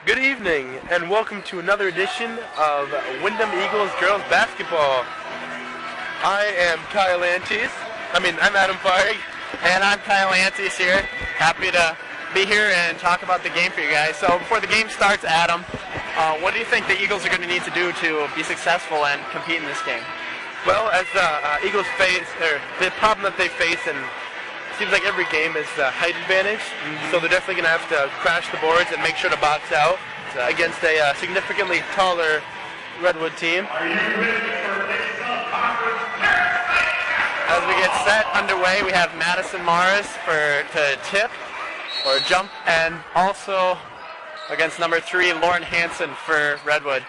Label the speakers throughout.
Speaker 1: Good evening, and welcome to another edition of Windom Eagles Girls Basketball. I am Kyle Antes. I'm Adam Feig.
Speaker 2: And I'm Kyle Antes here. Happy to be here and talk about the game for you guys. So before the game starts, Adam, what do you think the Eagles are going to need to do to be successful and compete in this game?
Speaker 1: Well, as the Eagles face, or the problem that they face, and seems like every game is the height advantage, so they're definitely going to have to crash the boards and make sure to box out against a significantly taller Redwood team.
Speaker 2: As we get set underway, we have Madison Morris to tip or jump, and also against number 3, Lauren Hansen for Redwood.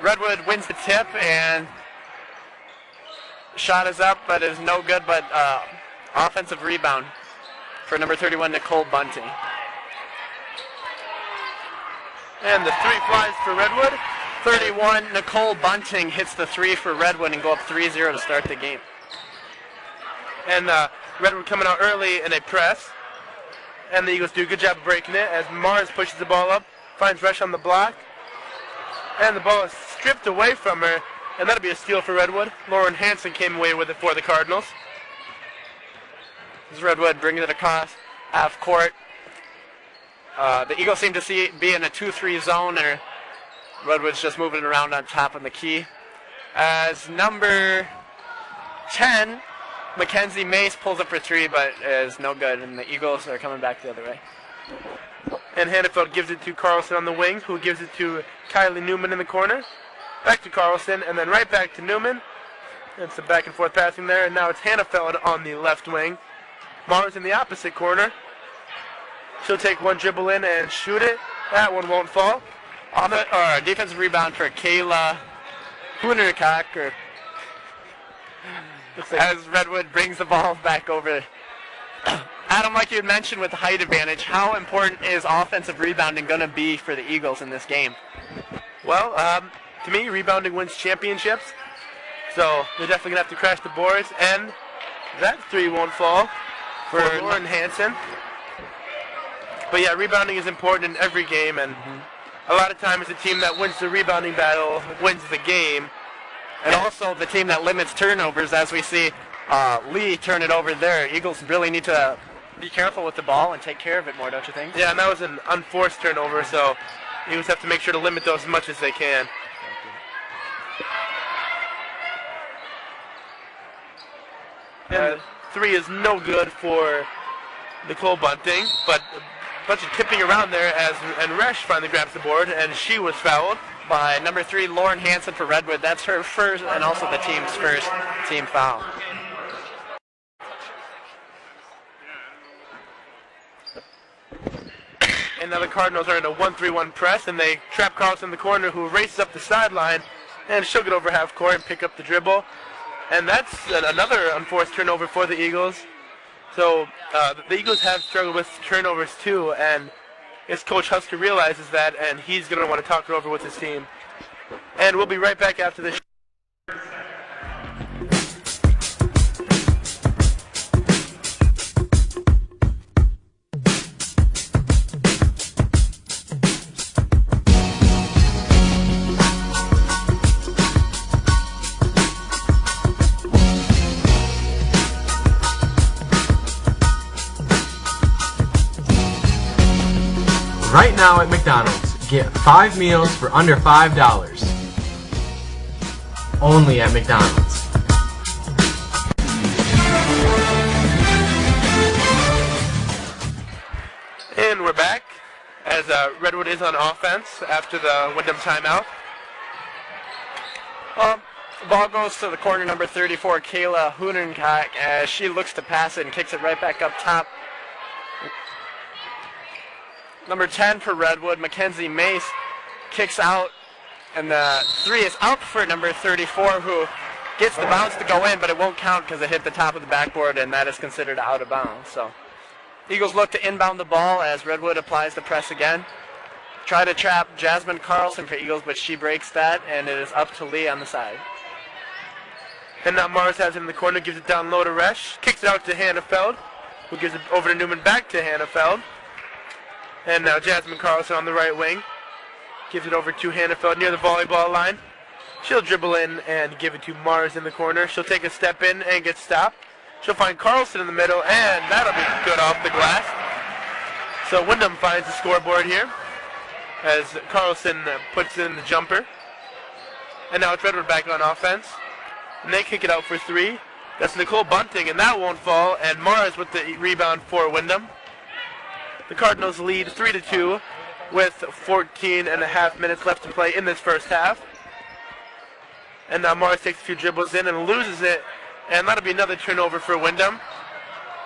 Speaker 2: Redwood wins the tip, and shot is up, but is no good, but offensive rebound for number 31, Nicole Bunting.
Speaker 1: And the 3 flies for Redwood.
Speaker 2: 31, Nicole Bunting hits the 3 for Redwood and go up 3-0 to start the game.
Speaker 1: And Redwood coming out early in a press. And the Eagles do a good job of breaking it as Mars pushes the ball up, finds Rush on the block. And the ball is stripped away from her, and that'll be a steal for Redwood. Lauren Hansen came away with it for the Cardinals.
Speaker 2: As Redwood brings it across half court. The Eagles seem to be in a 2-3 zone, and Redwood's just moving around on top of the key. As number 10, Mackenzie Mace pulls up for 3, but is no good, and the Eagles are coming back the other way.
Speaker 1: And Hannafeld gives it to Carlson on the wing, who gives it to Kylie Newman in the corner. Back to Carlson, and then right back to Newman. And some back and forth passing there, and now it's Hannafeld on the left wing. Mars in the opposite corner. She'll take one dribble in and shoot it. That one won't fall.
Speaker 2: Defensive rebound for Kayla Hunercock, as Redwood brings the ball back over. Adam, like you had mentioned with the height advantage, how important is offensive rebounding going to be for the Eagles in this game?
Speaker 1: Well, to me, rebounding wins championships. So they're definitely going to have to crash the boards. And that 3 won't fall for Lauren Hansen. But yeah, rebounding is important in every game. And a lot of times the team that wins the rebounding battle wins the game.
Speaker 2: And also the team that limits turnovers, as we see Lee turn it over there. Eagles really need to be careful with the ball and take care of it more, don't you think?
Speaker 1: Yeah, and that was an unforced turnover, so Eagles have to make sure to limit those as much as they can. And the 3 is no good for Nicole Bunting, but a bunch of tipping around there and Resch finally grabs the board, and she was fouled
Speaker 2: by number 3, Lauren Hansen for Redwood. That's her first and also the team's first team foul.
Speaker 1: And now the Cardinals are in a 1-3-1 press, and they trap Carlson in the corner, who races up the sideline, and she'll get over half court and pick up the dribble. And that's another unforced turnover for the Eagles. So the Eagles have struggled with turnovers too, and as Coach Husker realizes that, and he's going to want to talk it over with his team. And we'll be right back after this.
Speaker 3: Right now at McDonald's, get 5 meals for under $5. Only at McDonald's.
Speaker 1: And we're back as Redwood is on offense after the Windom timeout.
Speaker 2: The ball goes to the corner, number 34, Kayla Hunercock, as she looks to pass it and kicks it right back up top. Number 10 for Redwood, Mackenzie Mace, kicks out, and the 3 is out for number 34, who gets the bounce to go in, but it won't count because it hit the top of the backboard, and that is considered out of bounds. So Eagles look to inbound the ball as Redwood applies the press again. Try to trap Jasmine Carlson for Eagles, but she breaks that, and it is up to Lee on the side.
Speaker 1: And now Mars has it in the corner, gives it down low to Resch, kicks it out to Hannafeld, who gives it over to Newman, back to Hannafeld. And now Jasmine Carlson on the right wing. Gives it over to Hannafeld near the volleyball line. She'll dribble in and give it to Mars in the corner. She'll take a step in and get stopped. She'll find Carlson in the middle, and that'll be good off the glass. So Windom finds the scoreboard here as Carlson puts in the jumper. And now it's Redwood back on offense. And they kick it out for three. That's Nicole Bunting, and that won't fall. And Mars with the rebound for Windom. The Cardinals lead 3-2 with 14.5 minutes left to play in this first half. And now Mars takes a few dribbles in and loses it. And that'll be another turnover for Windom.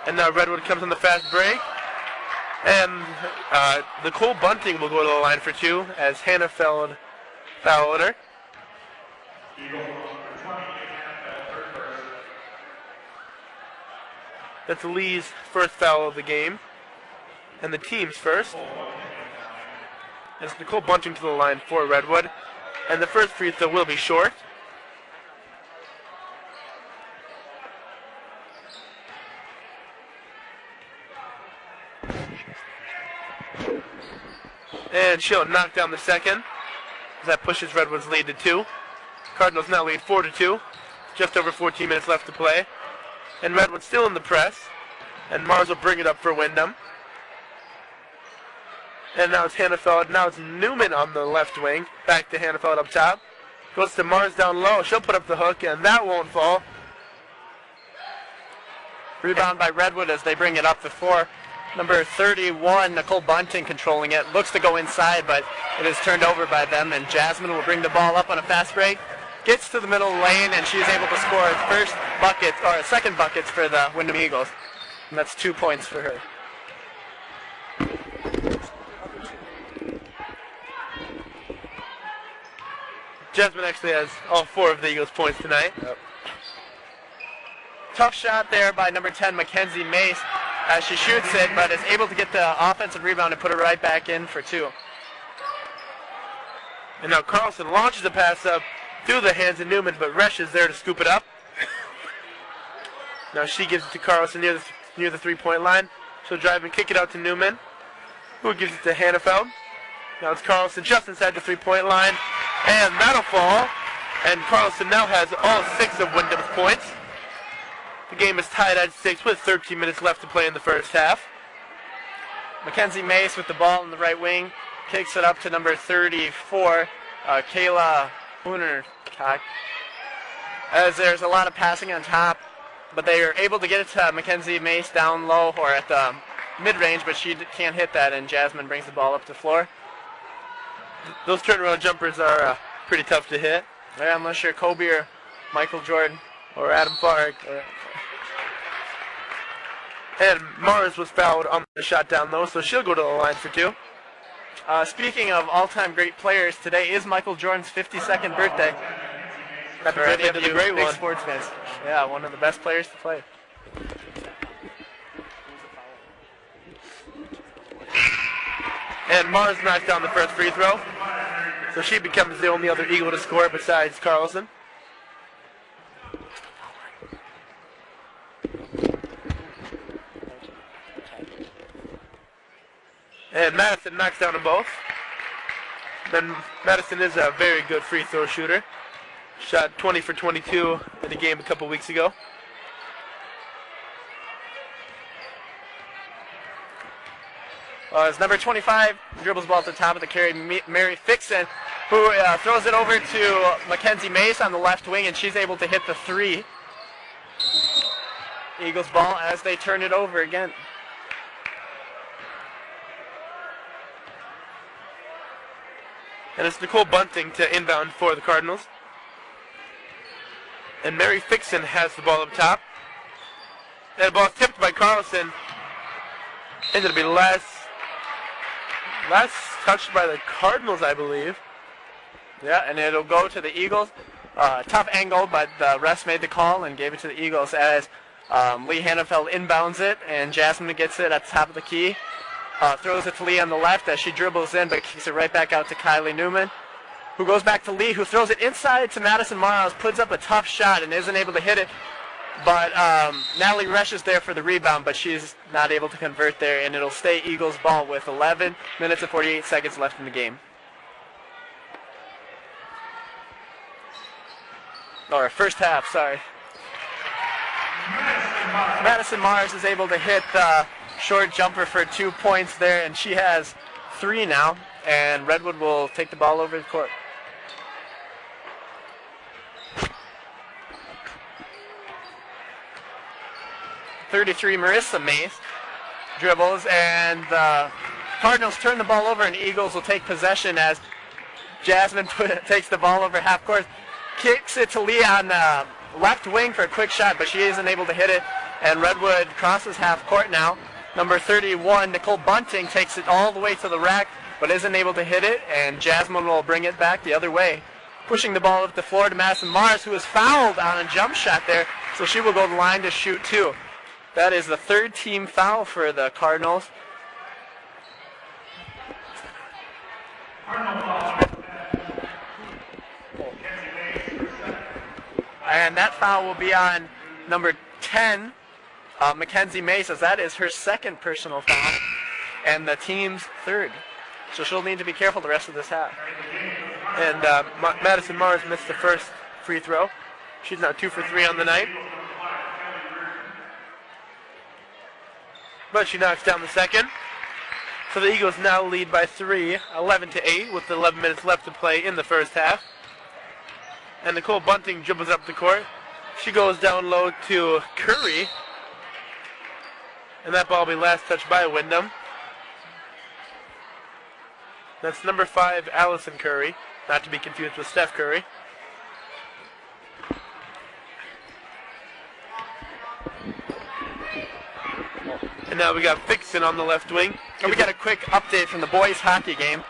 Speaker 1: And now Redwood comes on the fast break. And Nicole Bunting will go to the line for two as Hannafeld fouled her. That's Lee's first foul of the game. And the team's first. It's Nicole Bunting to the line for Redwood. And the first free throw will be short. And she'll knock down the second. As that pushes Redwood's lead to 2. Cardinals now lead 4-2. Just over 14 minutes left to play. And Redwood still in the press. And Mars will bring it up for Windom. And now it's Hannafeld. Now it's Newman on the left wing. Back to Hannafeld up top. Goes to Mars down low. She'll put up the hook, and that won't fall.
Speaker 2: Rebound by Redwood as they bring it up the floor. Number 31, Nicole Bunting controlling it. Looks to go inside, but it is turned over by them. And Jasmine will bring the ball up on a fast break. Gets to the middle lane, and she's able to score first bucket, or second buckets for the Windom Eagles. And that's 2 points for her.
Speaker 1: Jasmine actually has all 4 of the Eagles' points tonight.
Speaker 2: Yep. Tough shot there by number 10, Mackenzie Mace, as she shoots it, but is able to get the offensive rebound and put it right back in for 2.
Speaker 1: And now Carlson launches the pass up through the hands of Newman, but Resch is there to scoop it up. Now she gives it to Carlson near the three-point line. She'll drive and kick it out to Newman, who gives it to Hannafeld. Now it's Carlson just inside the three-point line, and that'll fall. And Carlson now has all 6 of Windom's points. The game is tied at 6 with 13 minutes left to play in the first half.
Speaker 2: Mackenzie Mace with the ball in the right wing. Kicks it up to number 34, Kayla Hoonercock. As there's a lot of passing on top, but they are able to get it to Mackenzie Mace down low or at the mid-range, but she can't hit that, and Jasmine brings the ball up the floor.
Speaker 1: Those turnaround jumpers are pretty tough to hit.
Speaker 2: Yeah, unless you're Kobe or Michael Jordan.
Speaker 1: Or Adam Fark. And Mars was fouled on the shot down low, so she'll go to the line for 2.
Speaker 2: Speaking of all-time great players, today is Michael Jordan's 52nd birthday.
Speaker 1: Happy birthday to the great
Speaker 2: big
Speaker 1: one.
Speaker 2: Sports fans. Yeah, one of the best players to play.
Speaker 1: And Mars knocks down the first free throw. So she becomes the only other Eagle to score besides Carlson. And Madison knocks down them both. Then Madison is a very good free throw shooter. Shot 20 for 22 in the game a couple weeks ago.
Speaker 2: As number 25 dribbles ball at the top of the carry, Mary Fixon, who throws it over to Mackenzie Mace on the left wing, and she's able to hit the 3. Eagles ball as they turn it over again.
Speaker 1: And it's Nicole Bunting to inbound for the Cardinals. And Mary Fixon has the ball up top. And the ball tipped by Carlson. And it'll be last touched by the Cardinals, I believe.
Speaker 2: Yeah, and it'll go to the Eagles. Tough angle, but the refs made the call and gave it to the Eagles as Lee Hannafeld inbounds it, and Jasmine gets it at the top of the key. Throws it to Lee on the left as she dribbles in, but kicks it right back out to Kylie Newman, who goes back to Lee, who throws it inside to Madison Morrows, puts up a tough shot and isn't able to hit it. But Natalie Resch is there for the rebound, but she's not able to convert there, and it'll stay Eagles ball with 11 minutes and 48 seconds left in the game. Or first half, sorry. Madison Mars is able to hit the short jumper for 2 points there, and she has 3 now, and Redwood will take the ball over the court. .33 Marissa Mace dribbles, and the Cardinals turn the ball over, and Eagles will take possession as Jasmine takes the ball over half court, kicks it to Lee on the left wing for a quick shot, but she isn't able to hit it, and Redwood crosses half court now. Number 31, Nicole Bunting, takes it all the way to the rack, but isn't able to hit it, and Jasmine will bring it back the other way. Pushing the ball up the floor to Madison Mars, who is fouled on a jump shot there, so she will go to the line to shoot 2. That is the 3rd team foul for the Cardinals. And that foul will be on number 10, Mackenzie Mace, as that is her 2nd personal foul and the team's 3rd. So she'll need to be careful the rest of this half.
Speaker 1: And Madison Mars missed the first free throw. She's now 2 for 3 on the night. But she knocks down the second. So the Eagles now lead by 3, 11-8, with 11 minutes left to play in the first half. And Nicole Bunting dribbles up the court. She goes down low to Curry. And that ball will be last touched by Windom. That's number 5, Allison Curry, not to be confused with Steph Curry. And now we got Fixon on the left wing.
Speaker 2: And we got a quick update from the boys hockey game.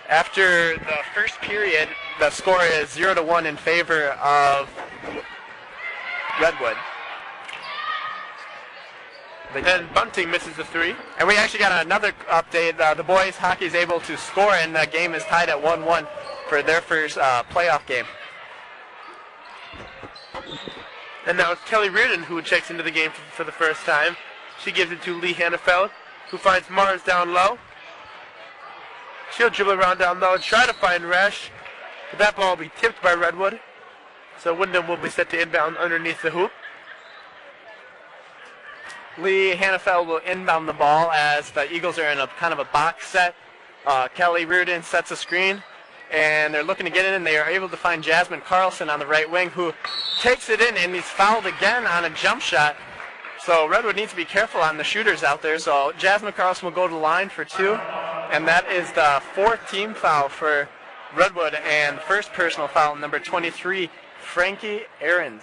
Speaker 2: After the first period, the score is 0-1 in favor of Redwood.
Speaker 1: And Bunting misses the 3.
Speaker 2: And we actually got another update. The boys hockey is able to score, and the game is tied at 1-1 for their first playoff game.
Speaker 1: And now it's Kelly Reardon who checks into the game for the first time. She gives it to Lee Hannafeld, who finds Mars down low. She'll dribble around down low and try to find Resch, but that ball will be tipped by Redwood. So Windom will be set to inbound underneath the hoop.
Speaker 2: Lee Hannafeld will inbound the ball as the Eagles are in a kind of a box set. Kelly Reardon sets a screen, and they're looking to get it in. They are able to find Jasmine Carlson on the right wing, who takes it in, and he's fouled again on a jump shot. So Redwood needs to be careful on the shooters out there. So Jasmine Carlson will go to the line for 2, and that is the 4th team foul for Redwood, and first personal foul, number 23, Frankie Ahrens.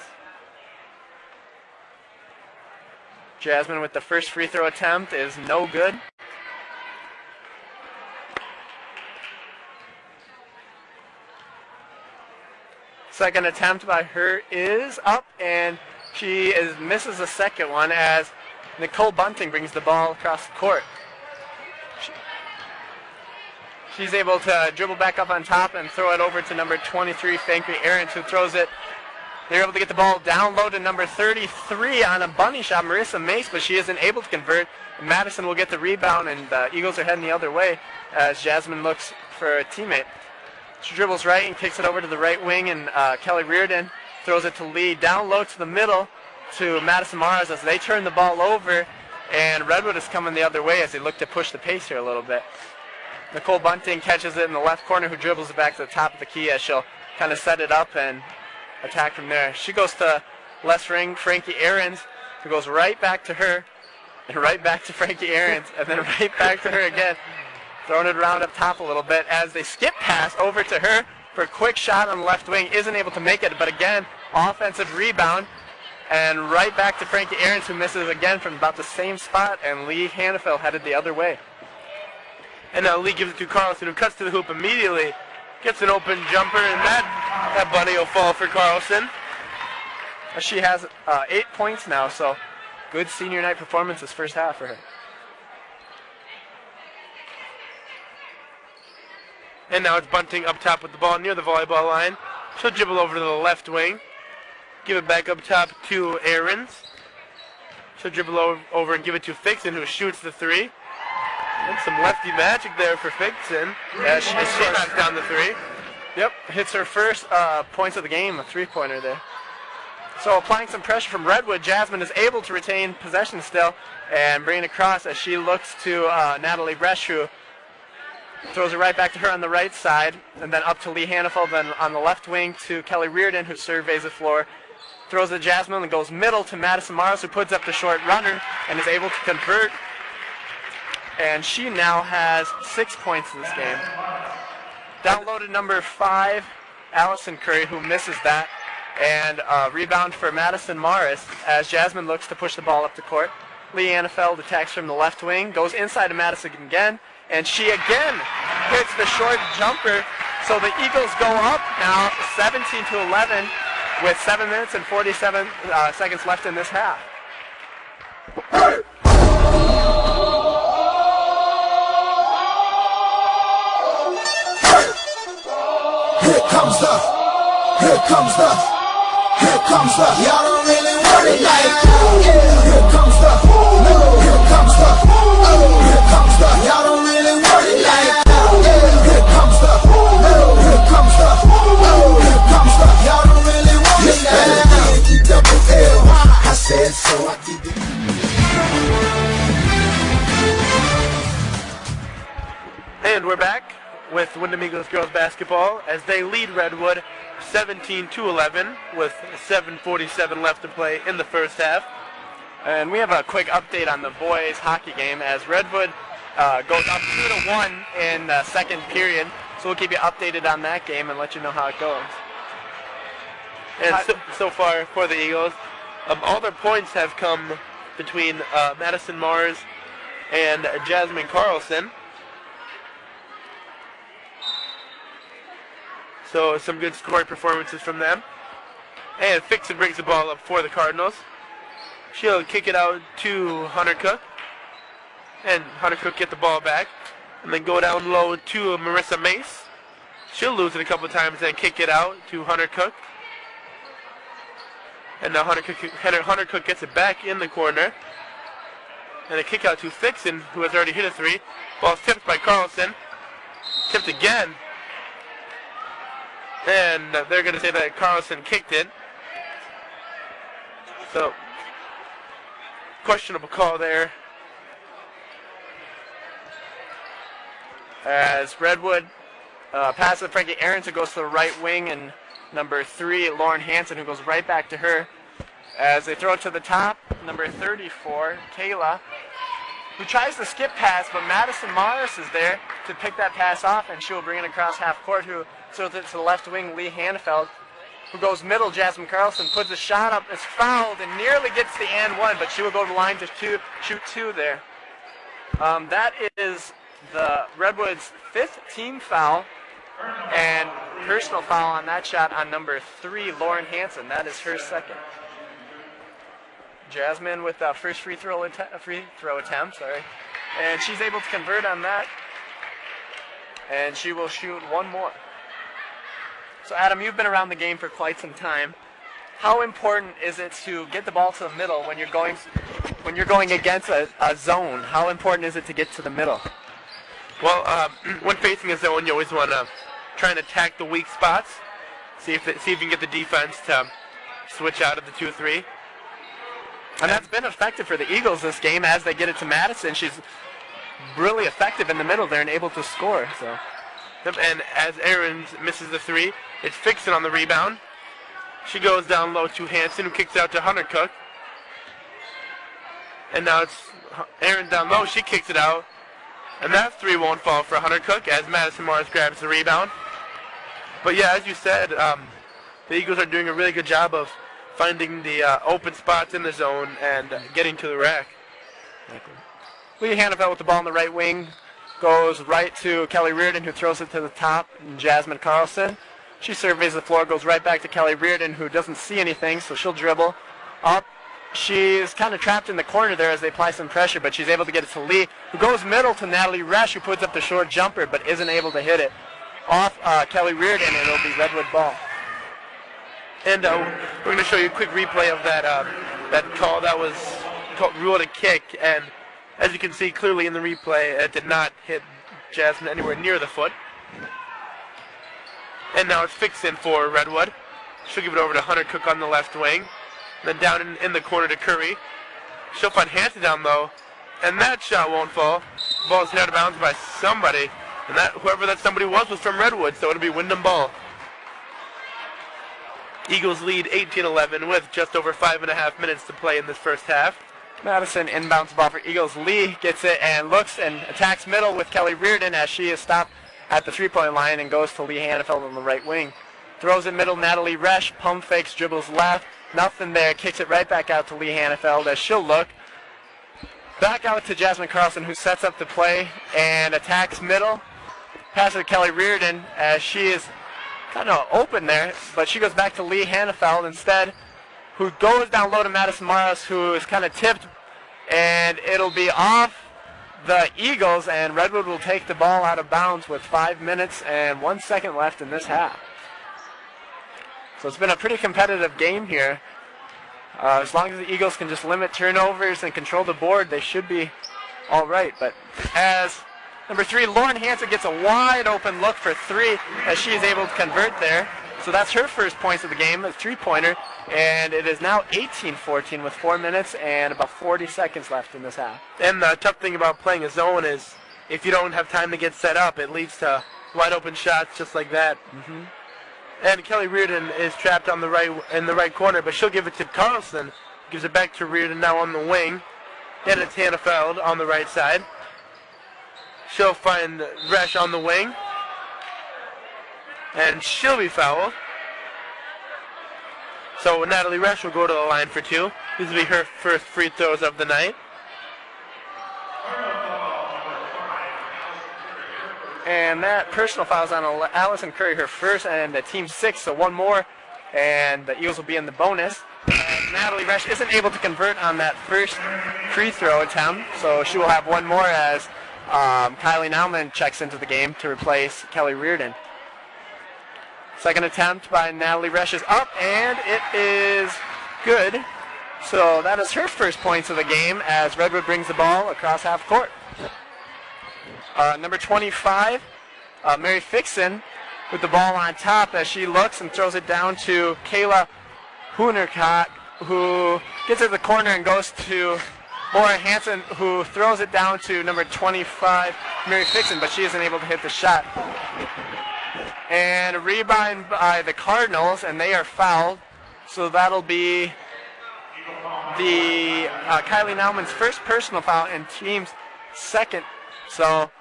Speaker 2: Jasmine with the first free throw attempt is no good. Second attempt by her is up, and she misses the second one as Nicole Bunting brings the ball across the court. She's able to dribble back up on top and throw it over to number 23, Frankie Ahrens, who throws it. They're able to get the ball down low to number 33 on a bunny shot, Marissa Mace, but she isn't able to convert. Madison will get the rebound, and the Eagles are heading the other way as Jasmine looks for a teammate. She dribbles right and kicks it over to the right wing, and Kelly Reardon throws it to Lee down low to the middle to Madison Mars as they turn the ball over, and Redwood is coming the other way as they look to push the pace here a little bit. Nicole Bunting catches it in the left corner, who dribbles it back to the top of the key as she'll kind of set it up and attack from there. She goes to left ring, Frankie Ahrens, who goes right back to her, and right back to Frankie Ahrens, and then right back to her again, throwing it around up top a little bit as they skip pass over to her for a quick shot on the left wing. Isn't able to make it, but again, offensive rebound, and right back to Frankie Ahrens, who misses again from about the same spot, and Lee Hannafeld headed the other way.
Speaker 1: And now Lee gives it to Carlson, who cuts to the hoop immediately, gets an open jumper, and that bunny will fall for Carlson.
Speaker 2: She has 8 points now, so good senior night performance this first half for her.
Speaker 1: And now it's Bunting up top with the ball near the volleyball line. She'll dribble over to the left wing. Give it back up top to Aarons. She'll dribble over and give it to Fixon, who shoots the three. And some lefty magic there for Fixon.
Speaker 2: Yeah, she
Speaker 1: knocks down the three.
Speaker 2: Yep, hits her first points of the game, a three-pointer there. So applying some pressure from Redwood, Jasmine is able to retain possession still and bring it across as she looks to Natalie Bresch, who throws it right back to her on the right side, and then up to Lee Hannafeld, then on the left wing to Kelly Reardon, who surveys the floor. Throws it to Jasmine and goes middle to Madison Morris, who puts up the short runner and is able to convert. And she now has 6 points in this game. Downloaded number 5, Allison Curry, who misses that. And rebound for Madison Morris as Jasmine looks to push the ball up the court. Lee Hannafeld attacks from the left wing, goes inside to Madison again, and she again hits the short jumper. So the Eagles go up now 17-11 with 7 minutes and 47 seconds left in this half.
Speaker 4: Here comes the, y'all don't really want it like, here comes the, y'all don't really want it like, here comes the, y'all don't really want it like, E-double-L, I said so, I did it.
Speaker 1: And we're back with Windom Eagles girls basketball as they lead Redwood 17-11 with 7:47 left to play in the first half.
Speaker 2: And we have a quick update on the boys hockey game as Redwood goes up 2-1 in the second period. So we'll keep you updated on that game and let you know how it goes.
Speaker 1: And so far for the Eagles, all their points have come between Madison Mars and Jasmine Carlson. So some good scoring performances from them. And Fixon brings the ball up for the Cardinals. She'll kick it out to Hunter Cook. And Hunter Cook get the ball back. And then go down low to Marissa Mace. She'll lose it a couple times and kick it out to Hunter Cook. And now Hunter Cook gets it back in the corner. And a kick out to Fixon, who has already hit a three. Ball's tipped by Carlson. Tipped again. And they're going to say that Carlson kicked it. So, questionable call there.
Speaker 2: As Redwood passes to Frankie Aarons, who goes to the right wing, and number 3, Lauren Hansen, who goes right back to her. As they throw it to the top, number 34, Kayla, who tries to skip pass, but Madison Morris is there to pick that pass off, and she will bring it across half court, who throws it to the left wing, Lee Hannafeld, who goes middle, Jasmine Carlson, puts a shot up, is fouled, and nearly gets the and one, but she will go to the line to shoot 2 there. That is the Redwood's 5th team foul, and personal foul on that shot on number 3, Lauren Hansen. That is her second. Jasmine with the first free throw attempt, and she's able to convert on that, and she will shoot 1 more. So Adam, you've been around the game for quite some time. How important is it to get the ball to the middle when you're going against a zone? How important is it to get to the middle?
Speaker 1: Well, when facing a zone, you always want to try and attack the weak spots. See if you can get the defense to switch out of the 2-3.
Speaker 2: And that's been effective for the Eagles this game as they get it to Madison. She's really effective in the middle there and able to score. So.
Speaker 1: And as Aarons misses the 3, it's Fixon on the rebound. She goes down low to Hansen, who kicks out to Hunter Cook. And now it's Aaron down low. She kicks it out. And that 3 won't fall for Hunter Cook as Madison Morris grabs the rebound. But yeah, as you said, the Eagles are doing a really good job of finding the open spots in the zone and getting to the rack.
Speaker 2: Lee Hannafeld with the ball on the right wing. Goes right to Kelly Reardon, who throws it to the top, and Jasmine Carlson. She surveys the floor, goes right back to Kelly Reardon, who doesn't see anything, so she'll dribble up. She's kind of trapped in the corner there as they apply some pressure, but she's able to get it to Lee, who goes middle to Natalie Resch, who puts up the short jumper, but isn't able to hit it off Kelly Reardon, and it'll be Redwood ball.
Speaker 1: And we're going to show you a quick replay of that call that was ruled a kick. And as you can see clearly in the replay, it did not hit Jasmine anywhere near the foot. And now it's Fixin for Redwood. She'll give it over to Hunter Cook on the left wing. Then down in the corner to Curry. She'll find Hanson down low. And that shot won't fall. The ball is hit out of bounds by somebody. And whoever that somebody was from Redwood, so it'll be Windom ball. Eagles lead 18-11 with just over 5.5 minutes to play in this first half.
Speaker 2: Madison inbounds the ball for Eagles. Lee gets it and looks and attacks middle with Kelly Reardon as she is stopped at the three-point line and goes to Lee Hannafeld on the right wing. Throws it middle, Natalie Resch, pump fakes, dribbles left. Nothing there, kicks it right back out to Lee Hannafeld as she'll look. Back out to Jasmine Carlson, who sets up the play and attacks middle. Pass it to Kelly Reardon as she is kind of open there, but she goes back to Lee Hannafeld instead, who goes down low to Madison Morris, who is kind of tipped, and it'll be off the Eagles, and Redwood will take the ball out of bounds with 5 minutes and 1 second left in this half. So it's been a pretty competitive game here. As long as the Eagles can just limit turnovers and control the board, they should be all right. But as number 3, Lauren Hansen gets a wide open look for 3 as she is able to convert there. So that's her first points of the game, a three-pointer. And it is now 18-14 with 4 minutes and about 40 seconds left in this half.
Speaker 1: And the tough thing about playing a zone is if you don't have time to get set up, it leads to wide open shots just like that.
Speaker 2: Mm-hmm.
Speaker 1: And Kelly Reardon is trapped on in the right corner, but she'll give it to Carlson. Gives it back to Reardon now on the wing. And it's Hannafeld on the right side. She'll find Resch on the wing. And she'll be fouled. So Natalie Resch will go to the line for 2. This will be her first free throws of the night.
Speaker 2: And that personal foul is on Allison Curry, her first, and the team 6, so one more, and the Eagles will be in the bonus. And Natalie Resch isn't able to convert on that first free throw attempt, so she will have one more as Kylie Nauman checks into the game to replace Kelly Reardon. Second attempt by Natalie Resch is up, and it is good. So that is her first points of the game as Redwood brings the ball across half court. Number 25, Mary Fixin with the ball on top as she looks and throws it down to Kayla Hoonercott, who gets at the corner and goes to Laura Hansen, who throws it down to number 25, Mary Fixin, but she isn't able to hit the shot. And a rebound by the Cardinals, and they are fouled. So that'll be the Kylie Nauman's first personal foul and team's second. So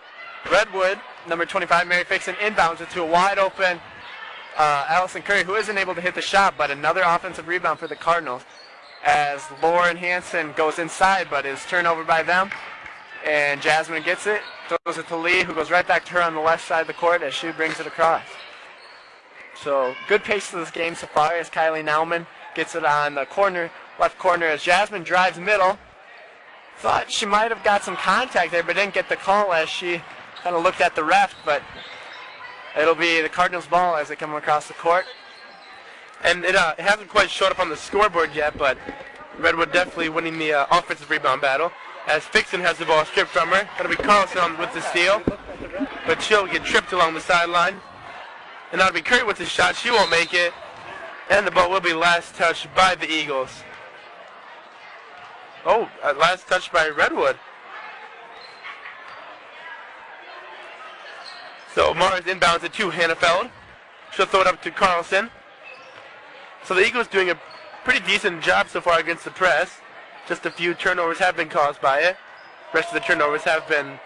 Speaker 2: Redwood, number 25, Mary Fixin, inbounds it to a wide open Allison Curry, who isn't able to hit the shot, but another offensive rebound for the Cardinals as Lauren Hansen goes inside, but is turned over by them. And Jasmine gets it, throws it to Lee, who goes right back to her on the left side of the court as she brings it across. So good pace to this game so far as Kylie Nauman gets it on the corner, left corner as Jasmine drives middle. Thought she might have got some contact there, but didn't get the call as she kind of looked at the ref, but it'll be the Cardinals' ball as they come across the court.
Speaker 1: And it hasn't quite showed up on the scoreboard yet, but Redwood definitely winning the offensive rebound battle as Fixin has the ball stripped from her. That'll be Carlson with the steal, but she'll get tripped along the sideline. And that'll be Curry with the shot. She won't make it, and the ball will be last touched by the Eagles. Oh, last touch by Redwood. So Mars inbounds it to Hannafeld. She'll throw it up to Carlson. So the Eagles doing a pretty decent job so far against the press. Just a few turnovers have been caused by it. The rest of the turnovers have been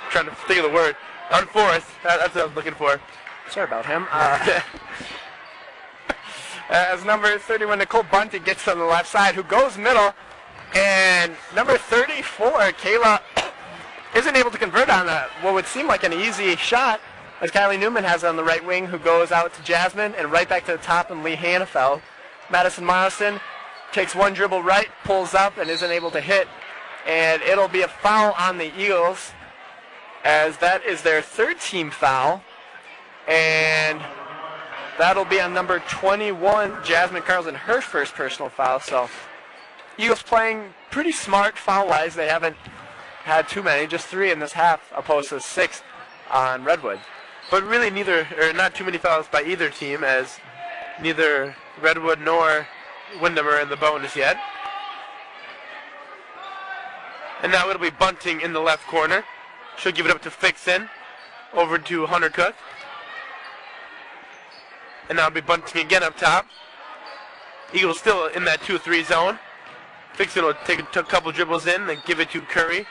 Speaker 1: trying to think of the word. Unforced. That's what I was looking for.
Speaker 2: Sorry about him. As number 31, Nicole Bunty gets on the left side, who goes middle. And number 34, Kayla, isn't able to convert on what would seem like an easy shot, as Kylie Newman has on the right wing, who goes out to Jasmine and right back to the top and Lee Hannafeld. Madison Morrison takes one dribble right, pulls up, and isn't able to hit. And it'll be a foul on the Eagles, as that is their third team foul. And That'll be on number 21, Jasmine Carlson, her first personal foul. So Eagles playing pretty smart foul-wise. They haven't had too many, just 3 in this half, opposed to 6 on Redwood.
Speaker 1: But really not too many fouls by either team, as neither Redwood nor Windom are in the bonus yet. And now it'll be Bunting in the left corner. She'll give it up to Fixin, over to Hunter Cook. And now it'll be Bunting again up top. Eagles still in that 2-3 zone. Fixin will take a couple dribbles in and give it to Curry.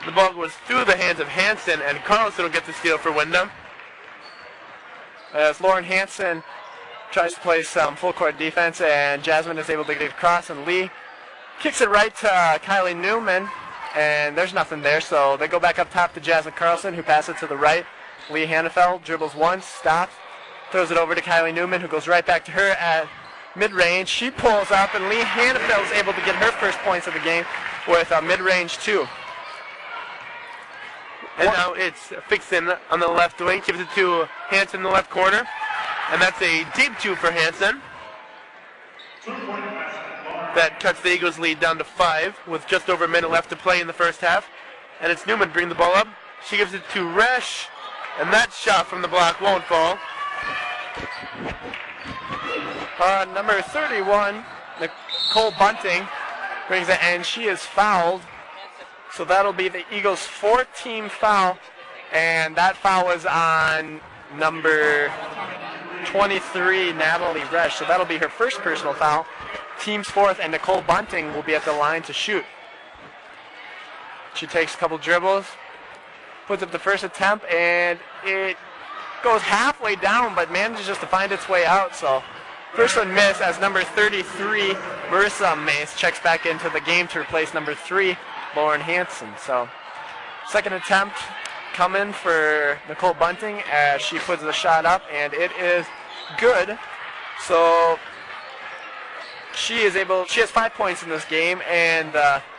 Speaker 1: The ball goes through the hands of Hansen, and Carlson will get the steal for Windom.
Speaker 2: As Lauren Hansen tries to play some full court defense, and Jasmine is able to get it across, and Lee kicks it right to Kylie Newman, and there's nothing there, so they go back up top to Jasmine Carlson, who passes it to the right. Lee Hannafeld dribbles once, stops, throws it over to Kylie Newman, who goes right back to her at mid-range. She pulls up, and Lee Hannafeld is able to get her first points of the game with a mid-range 2.
Speaker 1: And now it's Fixin on the left wing, gives it to Hansen in the left corner. And that's a deep 2 for Hansen. That cuts the Eagles' lead down to 5 with just over a minute left to play in the first half. And it's Newman bringing the ball up. She gives it to Resch, and that shot from the block won't fall.
Speaker 2: Number 31, Nicole Bunting, brings it, and she is fouled. So that'll be the Eagles' 4th-team foul, and that foul was on number 23, Natalie Resch. So that'll be her first personal foul. Team's 4th, and Nicole Bunting will be at the line to shoot. She takes a couple dribbles, puts up the first attempt, and it goes halfway down, but manages just to find its way out. So first one missed, as number 33, Marissa Mace, checks back into the game to replace number 3, Lauren Hansen. So second attempt coming for Nicole Bunting as she puts the shot up, and it is good. So she has 5 points in this game, and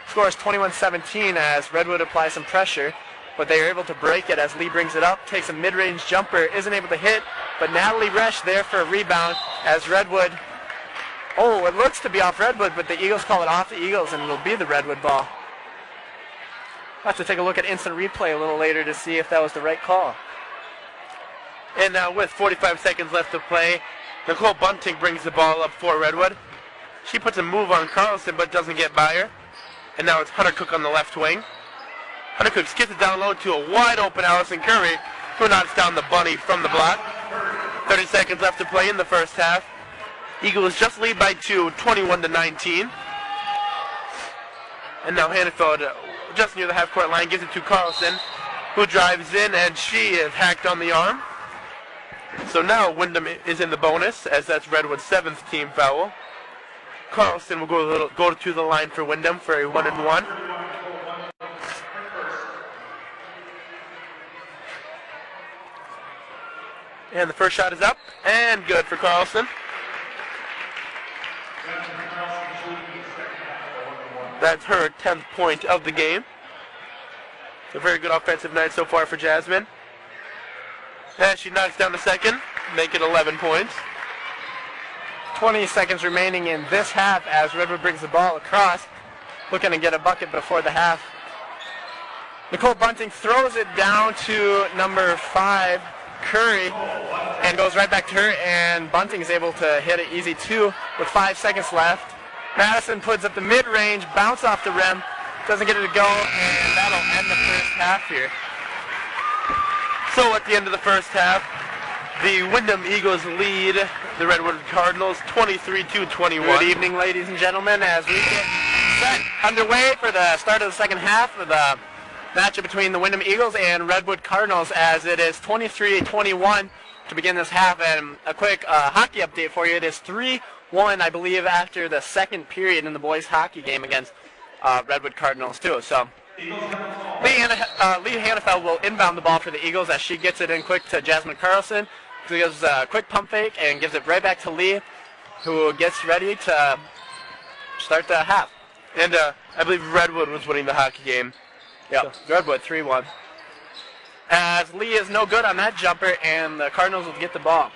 Speaker 2: scores 21-17 as Redwood applies some pressure, but they are able to break it as Lee brings it up, takes a mid-range jumper, isn't able to hit, but Natalie Resch there for a rebound as Redwood, it looks to be off Redwood, but the Eagles call it off the Eagles, and it'll be the Redwood ball. I'll have to take a look at instant replay a little later to see if that was the right call.
Speaker 1: And now with 45 seconds left to play, Nicole Bunting brings the ball up for Redwood. She puts a move on Carlson but doesn't get by her. And now it's Hunter Cook on the left wing. Hunter Cook skips it down low to a wide open Allison Curry, who knocks down the bunny from the block. 30 seconds left to play in the first half. Eagles just lead by 2, 21-19. And now Hannafeld, just near the half-court line, gives it to Carlson, who drives in, and she is hacked on the arm. So now Windom is in the bonus, as that's Redwood's 7th team foul. Carlson will go to the line for Windom for a 1-and-1. And the first shot is up, and good for Carlson. That's her 10th point of the game. It's a very good offensive night so far for Jasmine. And she knocks down the second, make it 11 points.
Speaker 2: 20 seconds remaining in this half as Redwood brings the ball across, looking to get a bucket before the half. Nicole Bunting throws it down to number 5, Curry, and goes right back to her, and Bunting is able to hit an easy 2 with 5 seconds left. Madison puts up the mid-range, bounce off the rim, doesn't get it to go, and that'll end the first half here.
Speaker 1: So at the end of the first half, the Windom Eagles lead the Redwood Cardinals 23-21.
Speaker 2: Good evening, ladies and gentlemen, as we get set underway for the start of the second half of the matchup between the Windom Eagles and Redwood Cardinals, as it is 23-21 to begin this half. And a quick hockey update for you. It is 3-1, I believe, after the second period in the boys' hockey game against Redwood Cardinals, too. So Lee Hannafeld will inbound the ball for the Eagles as she gets it in quick to Jasmine Carlson. She gives a quick pump fake and gives it right back to Lee, who gets ready to start the half.
Speaker 1: And I believe Redwood was winning the hockey game.
Speaker 2: Yep, so Redwood 3-1. As Lee is no good on that jumper, and the Cardinals will get the ball.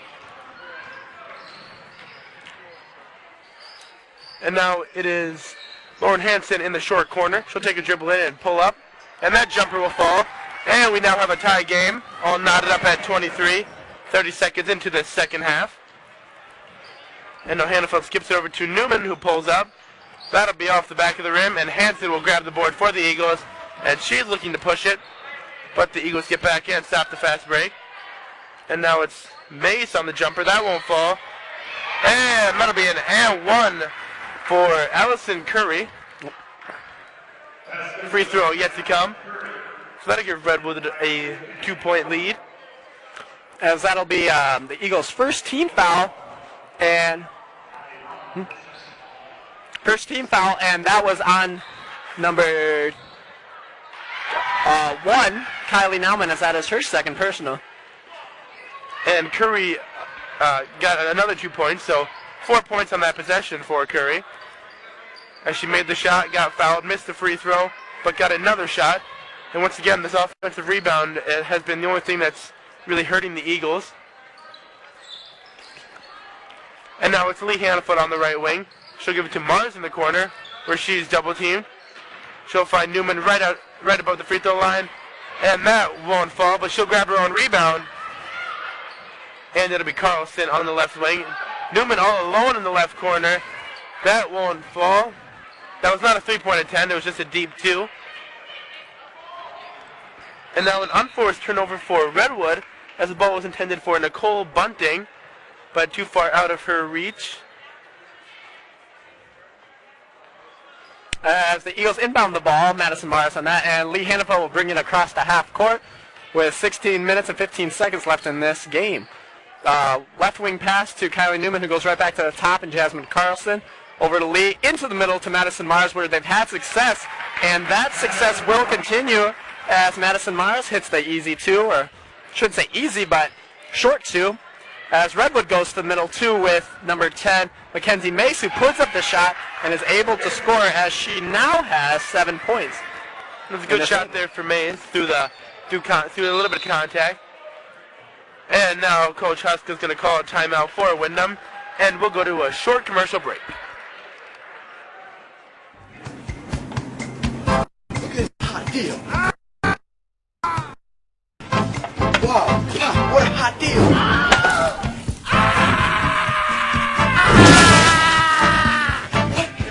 Speaker 1: And now it is Lauren Hansen in the short corner. She'll take a dribble in and pull up. And that jumper will fall. And we now have a tie game, all knotted up at 23. 30 seconds into the second half. And now Hannafeld skips it over to Newman, who pulls up. That'll be off the back of the rim, and Hansen will grab the board for the Eagles. And she's looking to push it, but the Eagles get back in, stop the fast break. And now it's Mace on the jumper. That won't fall. And that'll be an and one for Allison Curry. Free throw yet to come. So that'll give Redwood a 2-point lead.
Speaker 2: As that'll be the Eagles' first team foul. And that was on number 1, Kylie Nauman, as that is her second personal.
Speaker 1: And Curry got another 2 points, so 4 points on that possession for Curry. As she made the shot, got fouled, missed the free throw, but got another shot. And once again, this offensive rebound has been the only thing that's really hurting the Eagles. And now it's Lee Hannaford on the right wing. She'll give it to Mars in the corner, where she's double-teamed. She'll find Newman right above the free throw line. And that won't fall, but she'll grab her own rebound. And it'll be Carlson on the left wing. Newman all alone in the left corner. That won't fall. That was not a three-point attempt. It was just a deep 2. And now an unforced turnover for Redwood, as the ball was intended for Nicole Bunting, but too far out of her reach.
Speaker 2: As the Eagles inbound the ball, Madison Morris on that, and Lee Hannaford will bring it across the half court with 16 minutes and 15 seconds left in this game. Left wing pass to Kylie Newman, who goes right back to the top, and Jasmine Carlson over to Lee, into the middle to Madison Mars, where they've had success, and that success will continue as Madison Mars hits the easy 2, or shouldn't say easy, but short 2, as Redwood goes to the middle 2 with number 10, Mackenzie Mace, who puts up the shot and is able to score as she now has 7 points.
Speaker 1: It was a good shot there for Mace through a little bit of contact. And now Coach Husk is going to call a timeout for Windom, and we'll go to a short commercial break.
Speaker 4: Look at this hot deal. Wow, what a hot deal.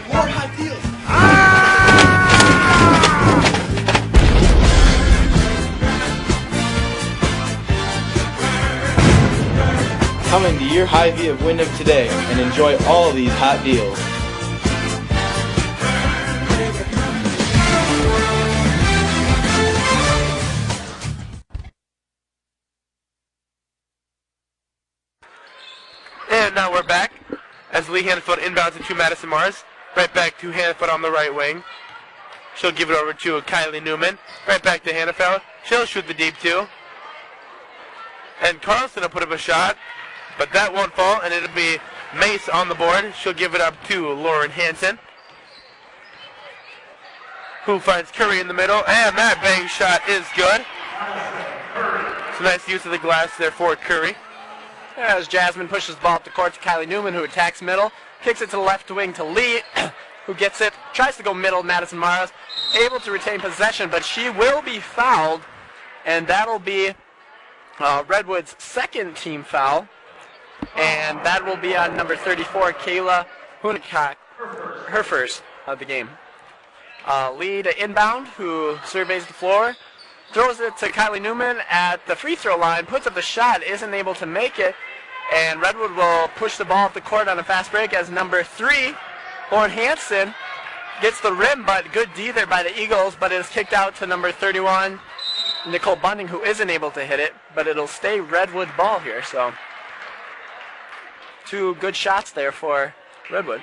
Speaker 4: More hot deals.
Speaker 3: Come into your Hy-Vee of Windom today and enjoy all these hot deals.
Speaker 1: And now we're back as Lee Hannaford inbounds it to Madison Mars. Right back to Hannaford on the right wing. She'll give it over to Kylie Newman. Right back to Hannaford. She'll shoot the deep 2. And Carlson will put up a shot, but that won't fall, and it'll be Mace on the board. She'll give it up to Lauren Hansen, who finds Curry in the middle, and that bang shot is good. It's a nice use of the glass there for Curry.
Speaker 2: As Jasmine pushes the ball up the court to Kylie Newman, who attacks middle, kicks it to the left wing to Lee, who gets it, tries to go middle. Madison Mars able to retain possession, but she will be fouled, and that'll be Redwood's second team foul, and that will be on number 34, Kayla Hunikak, her first of the game. Lee to inbound, who surveys the floor, throws it to Kylie Newman at the free throw line, puts up the shot, isn't able to make it, and Redwood will push the ball up the court on a fast break as number 3, Lauren Hansen, gets the rim, but good D there by the Eagles, but it is kicked out to number 31, Nicole Bunting, who isn't able to hit it, but it'll stay Redwood ball here, so 2 good shots there for Redwood.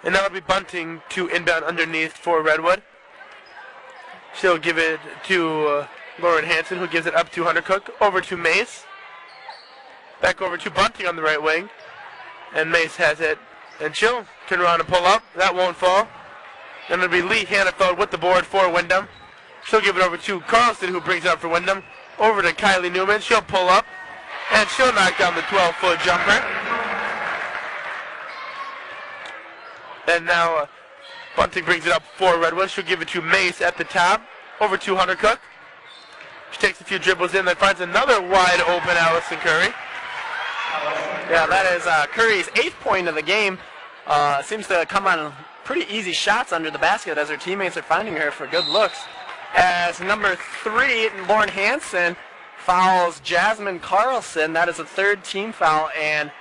Speaker 1: And that'll be Bunting to inbound underneath for Redwood. She'll give it to Lauren Hansen, who gives it up to Hunter Cook, over to Mace. Back over to Bunting on the right wing. And Mace has it. And she'll turn around and pull up. That won't fall. Then it'll be Lee Hannaford with the board for Windom. She'll give it over to Carlson, who brings it up for Windom. Over to Kylie Newman. She'll pull up. And she'll knock down the 12-foot jumper. And now Bunting brings it up for Redwood. She'll give it to Mace at the top. Over to Hunter Cook. She takes a few dribbles in, then finds another wide open Allison Curry.
Speaker 2: Yeah, that is Curry's 8th point of the game. Seems to come on pretty easy shots under the basket as her teammates are finding her for good looks. As number 3, Lauren Hansen, fouls Jasmine Carlson. That is a 3rd team foul, and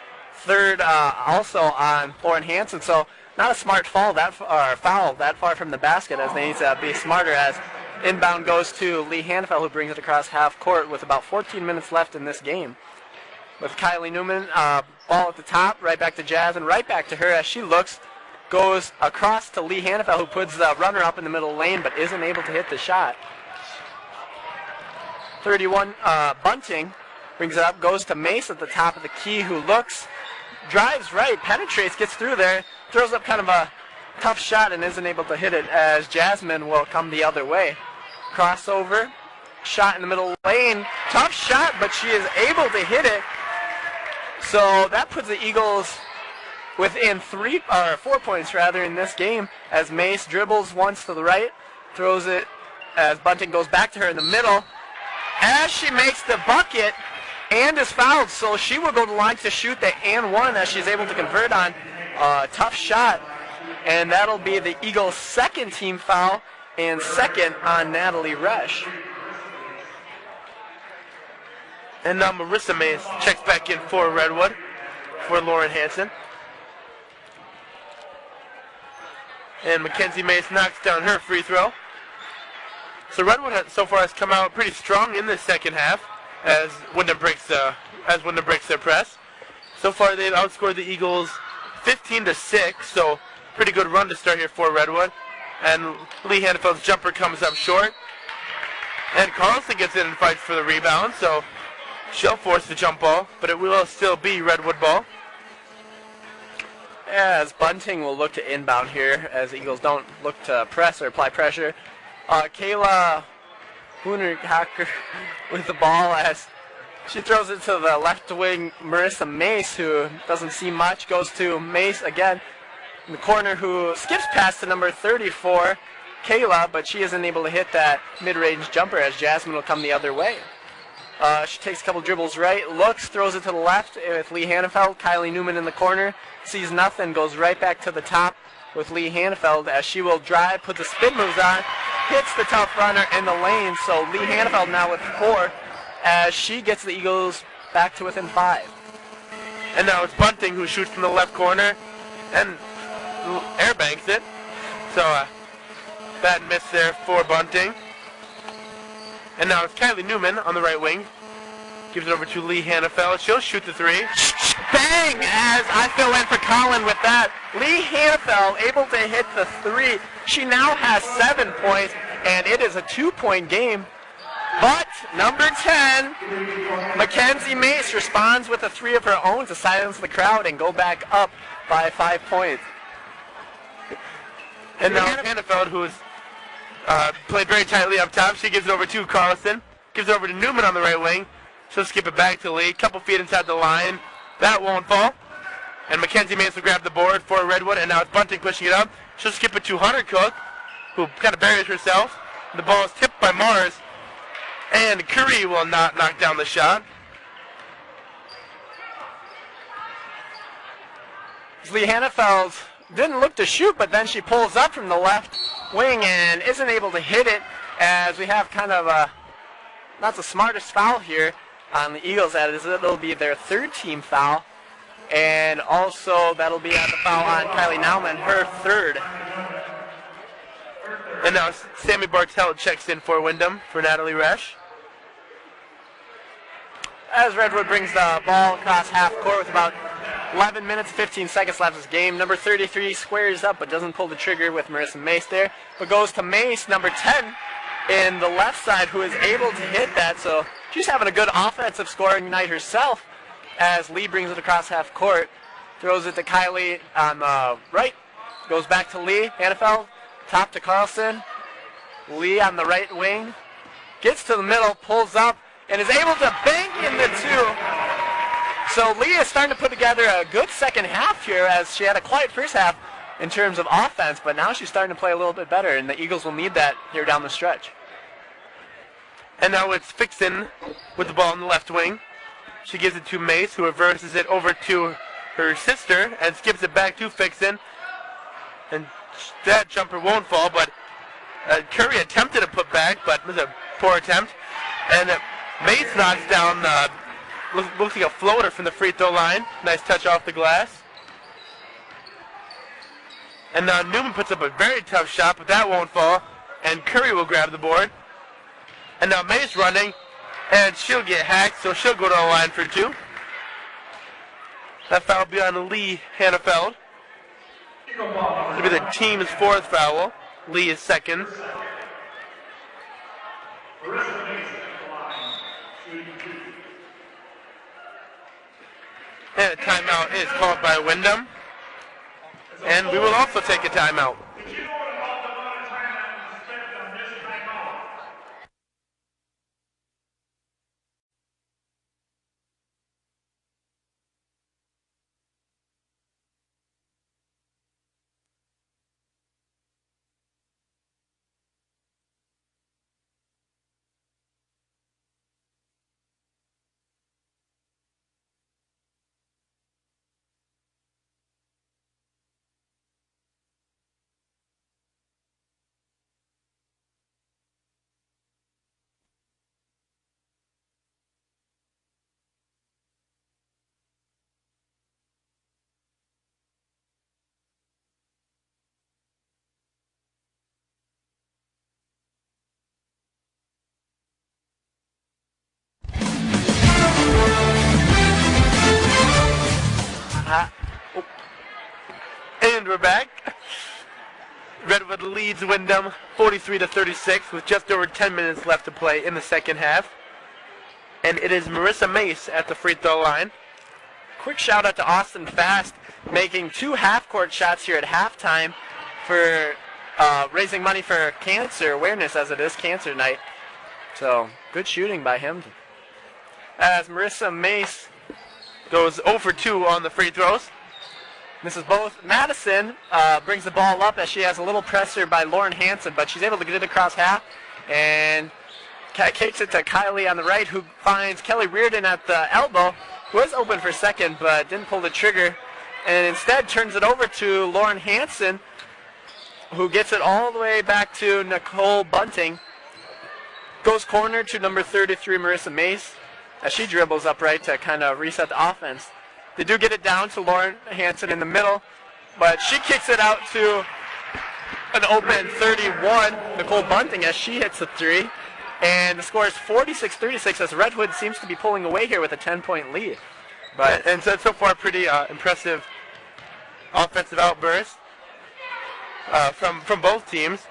Speaker 2: 3rd also on Lauren Hansen. So not a smart foul that far from the basket, as they need to be smarter. As inbound goes to Lee Hanfeld, who brings it across half court with about 14 minutes left in this game. With Kylie Newman, ball at the top, right back to Jasmine, right back to her as she looks, goes across to Lee Hanfeld, who puts the runner up in the middle lane but isn't able to hit the shot. 31, Bunting brings it up, goes to Mace at the top of the key, who looks, drives right, penetrates, gets through there, throws up kind of a tough shot and isn't able to hit it, as Jasmine will come the other way. Crossover, shot in the middle lane, tough shot, but she is able to hit it. So that puts the Eagles within 4 points rather in this game, as Mace dribbles once to the right, throws it as Bunting goes back to her in the middle, as she makes the bucket and is fouled, so she will go to the line to shoot the and one as she's able to convert on a tough shot, and that'll be the Eagles' 2nd team foul and 2nd on Natalie Resch.
Speaker 1: And now Marissa Mace checks back in for Redwood, for Lauren Hansen. And Mackenzie Mace knocks down her free throw. So Redwood so far has come out pretty strong in the second half as Windom breaks their press. So far they've outscored the Eagles 15-6, so pretty good run to start here for Redwood. And Lee Hannefeld's jumper comes up short. And Carlson gets in and fights for the rebound, so she'll force the jump ball, but it will still be Redwood ball.
Speaker 2: As Bunting will look to inbound here, as the Eagles don't look to press or apply pressure. Kayla Hoonerhacker with the ball as she throws it to the left wing. Marissa Mace, who doesn't see much, goes to Mace again in the corner, who skips past to number 34, Kayla, but she isn't able to hit that mid-range jumper as Jasmine will come the other way. She takes a couple dribbles right, looks, throws it to the left with Lee Hannafeld. Kylie Newman in the corner, sees nothing, goes right back to the top with Lee Hannafeld as she will drive, put the spin moves on, hits the tough runner in the lane. So Lee Hannafeld now with 4 as she gets the Eagles back to within 5.
Speaker 1: And now it's Bunting who shoots from the left corner and air banks it. So bad miss there for Bunting. And now it's Kylie Newman on the right wing. Gives it over to Lee Hannafeld. She'll shoot the 3.
Speaker 2: Bang! As I fill in for Colin with that. Lee Hannafeld able to hit the 3. She now has 7 points, and it is a 2-point game. But number 10, Mackenzie Mace responds with a 3 of her own to silence the crowd and go back up by 5 points.
Speaker 1: And now Hannafeld, who's played very tightly up top. She gives it over to Carlson. Gives it over to Newman on the right wing. She'll skip it back to Lee. Couple feet inside the line. That won't fall. And Mackenzie Mace will grab the board for Redwood. And now it's Bunting pushing it up. She'll skip it to Hunter Cook, who kind of buries herself. The ball is tipped by Mars. And Curry will not knock down the shot.
Speaker 2: Lee Hannafeld didn't look to shoot, but then she pulls up from the left wing and isn't able to hit it, as we have kind of not the smartest foul here on the Eagles. That is, it'll be their 3rd team foul, and also that'll be the foul on Kylie Nauman, her 3rd.
Speaker 1: And now Sammy Bartell checks in for Windom for Natalie Resch.
Speaker 2: As Redwood brings the ball across half court with about 11 minutes, 15 seconds left in this game. Number 33 squares up but doesn't pull the trigger with Marissa Mace there, but goes to Mace, number 10, in the left side, who is able to hit that. So she's having a good offensive scoring night herself, as Lee brings it across half court, throws it to Kylie on the right, goes back to Lee Hannafeld, top to Carlson. Lee on the right wing, gets to the middle, pulls up, and is able to bank in the 2. So Lee is starting to put together a good second half here, as she had a quiet first half in terms of offense, but now she's starting to play a little bit better, and the Eagles will need that here down the stretch.
Speaker 1: And now it's Fixon with the ball in the left wing. She gives it to Mace, who reverses it over to her sister and skips it back to Fixon. And that jumper won't fall, but Curry attempted to put back, but it was a poor attempt. And Mace knocks down, looks like a floater from the free throw line. Nice touch off the glass. And now Newman puts up a very tough shot, but that won't fall. And Curry will grab the board. And now Mace running, and she'll get hacked, so she'll go to the line for 2. That foul will be on Lee Hannafeld. It'll be the team's 4th foul. Lee is 2nd. And a timeout is called by Windom. And we will also take a timeout. And we're back. Redwood leads Windom 43-36 with just over 10 minutes left to play in the second half. And it is Marissa Mace at the free throw line.
Speaker 2: Quick shout out to Austin Fast, making 2 half-court shots here at halftime for raising money for cancer awareness, as it is cancer night. So, good shooting by him. As Marissa Mace
Speaker 1: Goes 0 for 2 on the free throws.
Speaker 2: misses both. Madison brings the ball up as she has a little pressure by Lauren Hansen, but she's able to get it across half and kicks it to Kylie on the right, who finds Kelly Reardon at the elbow, who was open for second but didn't pull the trigger, and instead turns it over to Lauren Hansen, who gets it all the way back to Nicole Bunting. Goes corner to number 33, Marissa Mace, as she dribbles upright to kind of reset the offense. They do get it down to Lauren Hansen in the middle, but she kicks it out to an open 31, Nicole Bunting, as she hits a 3. And the score is 46-36 as Redwood seems to be pulling away here with a 10-point lead.
Speaker 1: But and so far, pretty impressive offensive outburst from both teams.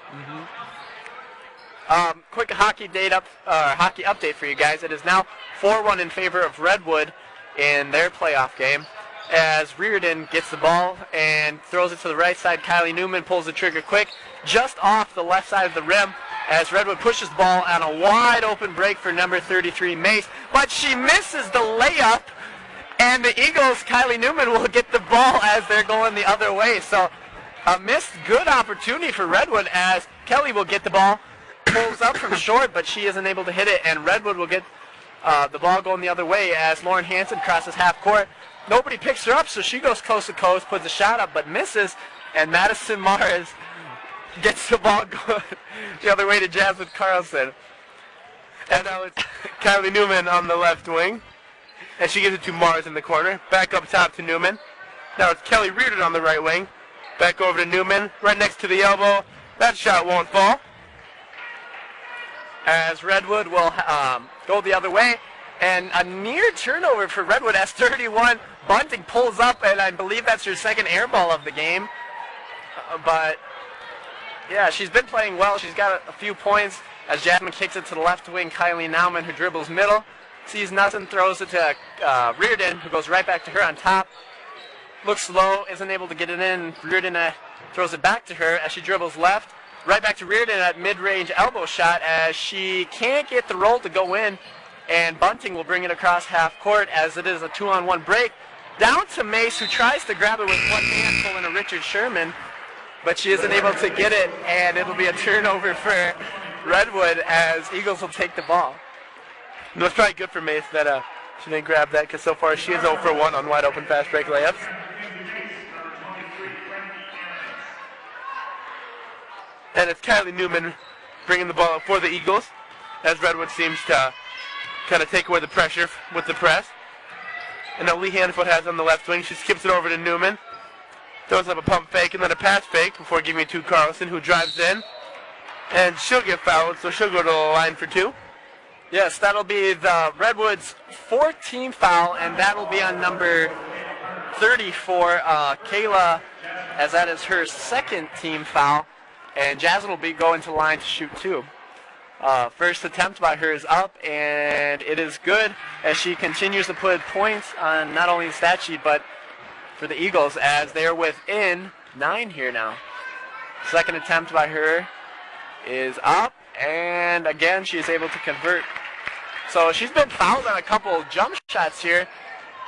Speaker 2: Quick hockey update for you guys. It is now 4-1 in favor of Redwood in their playoff game, as Reardon gets the ball and throws it to the right side. Kylie Newman pulls the trigger quick, just off the left side of the rim, as Redwood pushes the ball on a wide open break for number 33, Mace, but she misses the layup, and the Eagles, Kylie Newman, will get the ball as they're going the other way. So a missed good opportunity for Redwood, as Kelly will get the ball, pulls up from short, but she isn't able to hit it, and Redwood will get the ball going the other way as Lauren Hansen crosses half court. Nobody picks her up, so she goes coast to coast, puts a shot up, but misses, and Madison Mars gets the ball going the other way to Jasmine Carlson. And now it's Kylie Newman on the left wing, and she gives it to Mars in the corner. Back up top to Newman. Now it's Kelly Reardon on the right wing. Back over to Newman, right next to the elbow. That shot won't fall, as Redwood will go the other way. And a near turnover for Redwood as 31. Bunting pulls up, and I believe that's her second air ball of the game. But, yeah, she's been playing well. She's got a few points as Jasmine kicks it to the left wing. Kylie Nauman, who dribbles middle, sees nothing, throws it to Reardon, who goes right back to her on top. Looks slow, isn't able to get it in. Reardon throws it back to her as she dribbles left. Right back to Reardon at mid-range elbow shot as she can't get the roll to go in, and Bunting will bring it across half court as it is a 2-on-1 break. Down to Mace, who tries to grab it with one hand, pulling a Richard Sherman, but she isn't able to get it, and it'll be a turnover for Redwood as Eagles will take the ball.
Speaker 1: No, it's probably good for Mace that she didn't grab that, because so far she is 0 for 1 on wide open fast break layups. And it's Kylie Newman bringing the ball up for the Eagles, as Redwood seems to kind of take away the pressure with the press. And now Lee Hanfoot has on the left wing. She skips it over to Newman. Throws up a pump fake and then a pass fake before giving it to Carlson, who drives in. And she'll get fouled, so she'll go to the line for 2.
Speaker 2: Yes, that'll be the Redwood's 14th foul, and that'll be on number 34, Kayla, as that is her second team foul. And Jasmine will be going to the line to shoot 2. First attempt by her is up, and it is good as she continues to put points on not only the stat sheet, but for the Eagles as they are within 9 here now. Second attempt by her is up, and again she is able to convert. So she's been fouled on a couple jump shots here,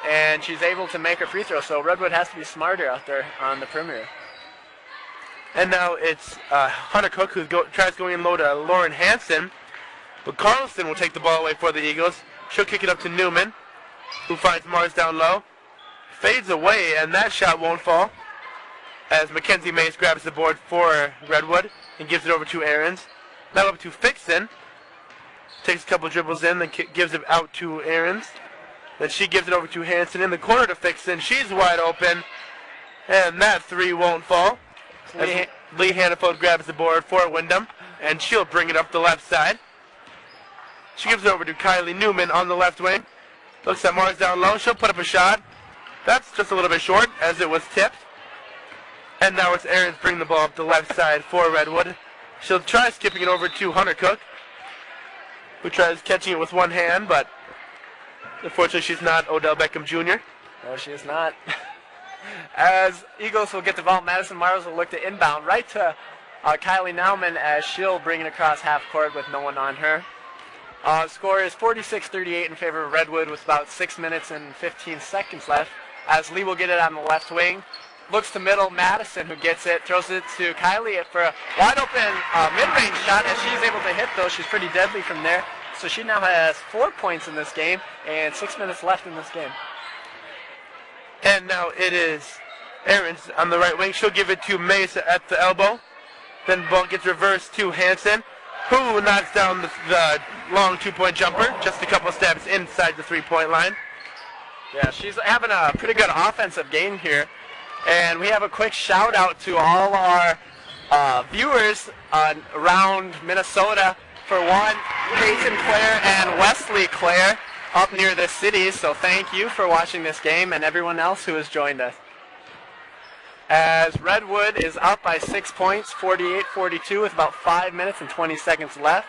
Speaker 2: and she's able to make her free throw. So Redwood has to be smarter out there on the perimeter.
Speaker 1: And now it's Hunter Cook who tries going in low to Lauren Hansen. But Carlson will take the ball away for the Eagles. She'll kick it up to Newman, who finds Mars down low. Fades away, and that shot won't fall, as Mackenzie Mace grabs the board for Redwood and gives it over to Aarons. Now up to Fixon. Takes a couple dribbles in, then gives it out to Aarons. Then she gives it over to Hansen in the corner to Fixon. She's wide open, and that 3 won't fall. Lee Hanfoot grabs the board for Windom, and she'll bring it up the left side. She gives it over to Kylie Newman on the left wing. Looks at Mars down low. She'll put up a shot. That's just a little bit short, as it was tipped. And now it's Aarons bringing the ball up the left side for Redwood. She'll try skipping it over to Hunter Cook, who tries catching it with one hand, but unfortunately she's not Odell Beckham Jr.
Speaker 2: No, she is not. As Eagles will get the ball, Madison Mars will look to inbound right to Kylie Nauman as she'll bring it across half court with no one on her. Score is 46-38 in favor of Redwood with about 6 minutes and 15 seconds left. As Lee will get it on the left wing. Looks to middle, Madison who gets it, throws it to Kylie for a wide open mid-range shot. As she's able to hit though, she's pretty deadly from there. So she now has 4 points in this game and 6 minutes left in this game.
Speaker 1: And now it is Aarons on the right wing. She'll give it to Mace at the elbow. Then the ball gets reversed to Hansen, who knocks down the long 2-point jumper, just a couple steps inside the 3-point line.
Speaker 2: Yeah, she's having a pretty good offensive game here. And we have a quick shout out to all our viewers around Minnesota. For one, Peyton Clare and Wesley Clare up near the city. So thank you for watching this game and everyone else who has joined us. As Redwood is up by 6 points, 48-42 with about 5 minutes and 20 seconds left.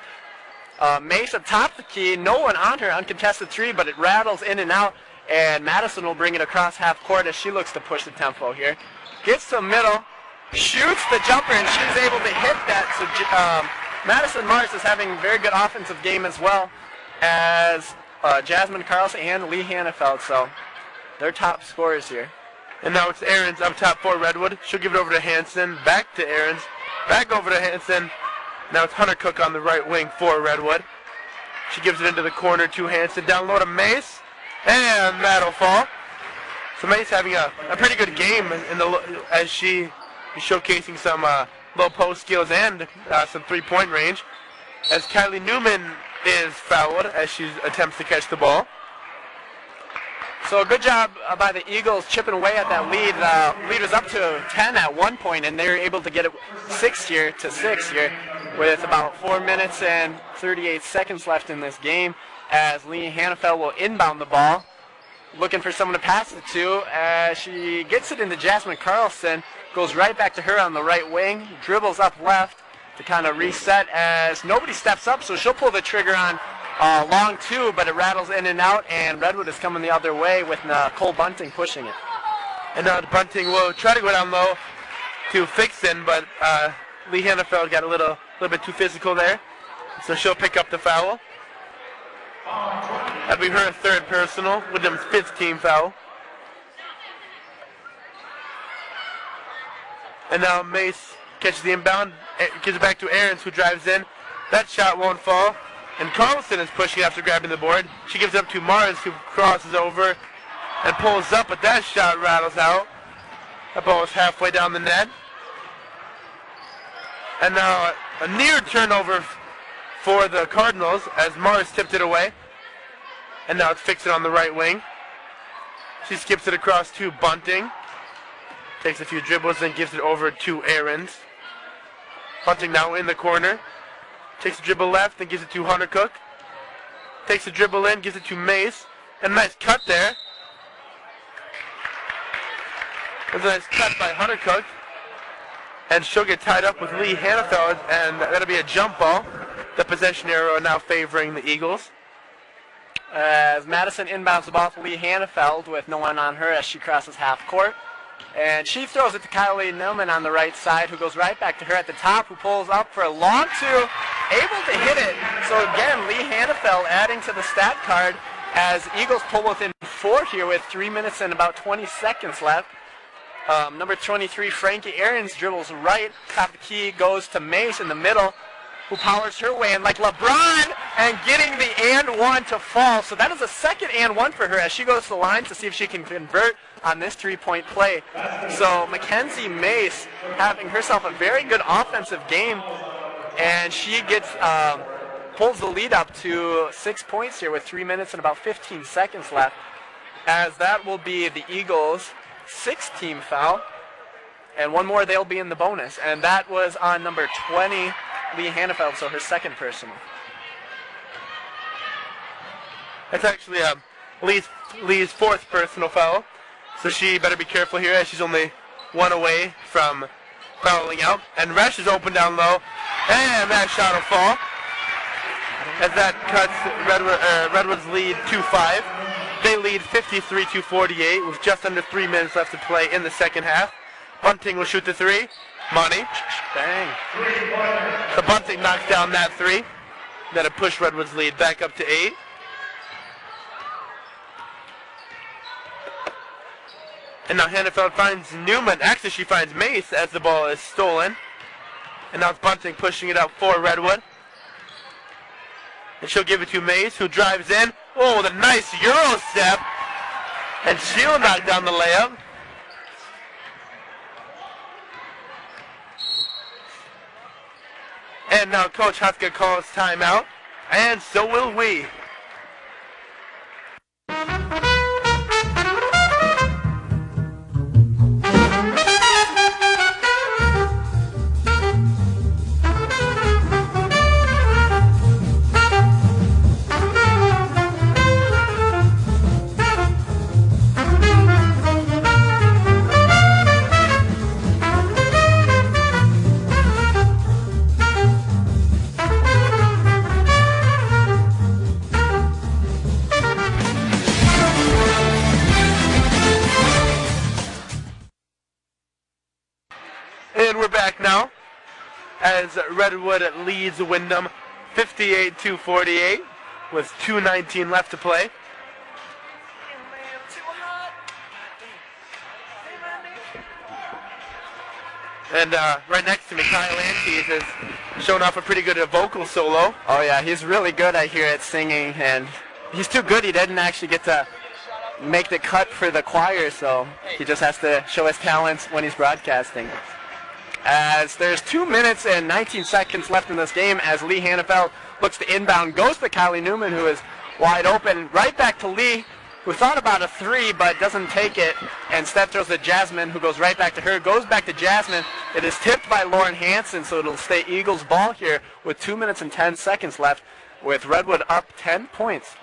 Speaker 2: Mace atop the key, no one on her, uncontested 3, but it rattles in and out. And Madison will bring it across half court as she looks to push the tempo here. Gets to the middle, shoots the jumper, and she's able to hit that. So Madison Mars is having a very good offensive game as well as Jasmine Carlson and Lee Hannafeld. So they're top scorers here.
Speaker 1: And now it's Aarons up top for Redwood. She'll give it over to Hansen, back to Aarons, back over to Hansen. Now it's Hunter Cook on the right wing for Redwood. She gives it into the corner to Hansen, down low to Mace. And that'll fall. So Mace having a pretty good game as she is showcasing some low post skills and some 3-point range. As Kylie Newman is fouled as she attempts to catch the ball.
Speaker 2: So a good job by the Eagles chipping away at that lead. The lead was up to 10 at one point, and they were able to get it 6 here with about 4 minutes and 38 seconds left in this game. As Lee Hannafeld will inbound the ball, looking for someone to pass it to. As she gets it into Jasmine Carlson, goes right back to her on the right wing, dribbles up left to kind of reset as nobody steps up, so she'll pull the trigger on long 2, but it rattles in and out, and Redwood is coming the other way with Cole Bunting pushing it.
Speaker 1: And now Bunting will try to go down low to Fixon, but Lee Hannafeld got a little bit too physical there, so she'll pick up the foul. That'll be her 3rd personal, Windham's 5th team foul. And now Mace catches the inbound, gives it back to Aarons, who drives in. That shot won't fall. And Carlson is pushing after grabbing the board. She gives it up to Mars, who crosses over and pulls up, but that shot rattles out. That ball was halfway down the net. And now a near turnover for the Cardinals as Mars tipped it away. And now it's fixed on the right wing. She skips it across to Bunting. Takes a few dribbles and gives it over to Aarons. Bunting now in the corner. Takes a dribble left and gives it to Hunter Cook. Takes a dribble in, gives it to Mace. And a nice cut there. There's a nice cut by Hunter Cook. And she'll get tied up with Lee Hannafeld, and that'll be a jump ball. The possession arrow now favoring the Eagles.
Speaker 2: As Madison inbounds the ball to Lee Hannafeld with no one on her as she crosses half court. And she throws it to Kylie Newman on the right side, who goes right back to her at the top, who pulls up for a long two, able to hit it. So again, Lee Hannafeld adding to the stat card as Eagles pull within 4 here with 3 minutes and about 20 seconds left. Number 23, Frankie Aarons dribbles right, top of the key, goes to Mace in the middle, who powers her way in like LeBron and getting the and one to fall. So that is a second and one for her as she goes to the line to see if she can convert on this three-point play. So Mackenzie Mace having herself a very good offensive game, and she gets pulls the lead up to 6 points here with 3 minutes and about 15 seconds left, as that will be the Eagles' 6th team foul, and one more they'll be in the bonus, and that was on number 20, Lee Hannafeld, so her second personal.
Speaker 1: That's actually Lee's 4th personal foul, so she better be careful here as she's only one away from fouling out. And Resch is open down low, and that shot will fall as that cuts Redwood's lead 2-5. They lead 53-48 with just under 3 minutes left to play in the second half. Bunting will shoot the three. Money.
Speaker 2: Bang.
Speaker 1: So Bunting knocks down that three. That'll push Redwood's lead back up to 8. And now Hannafeld finds Newman. Actually, she finds Mace as the ball is stolen. And now it's Bunting pushing it up for Redwood. And she'll give it to Mace, who drives in. Oh, the nice Euro step. And she'll knock down the layup. And now Coach Huska calls timeout. And so will we. And we're back now as Redwood leads Windom 58-48 with 2:19 left to play. And right next to me, Kyle Antes has shown off a pretty good vocal solo.
Speaker 2: Oh yeah, he's really good, I hear, at singing, and he's too good. He didn't actually get to make the cut for the choir, so he just has to show his talents when he's broadcasting. As there's 2 minutes and 19 seconds left in this game as Lee Hannafeld looks to inbound, goes to Kylie Newman, who is wide open, right back to Lee, who thought about a three but doesn't take it, and Steph throws to Jasmine, who goes right back to her, goes back to Jasmine. It is tipped by Lauren Hansen, so it'll stay Eagles ball here with 2 minutes and 10 seconds left with Redwood up 10 points.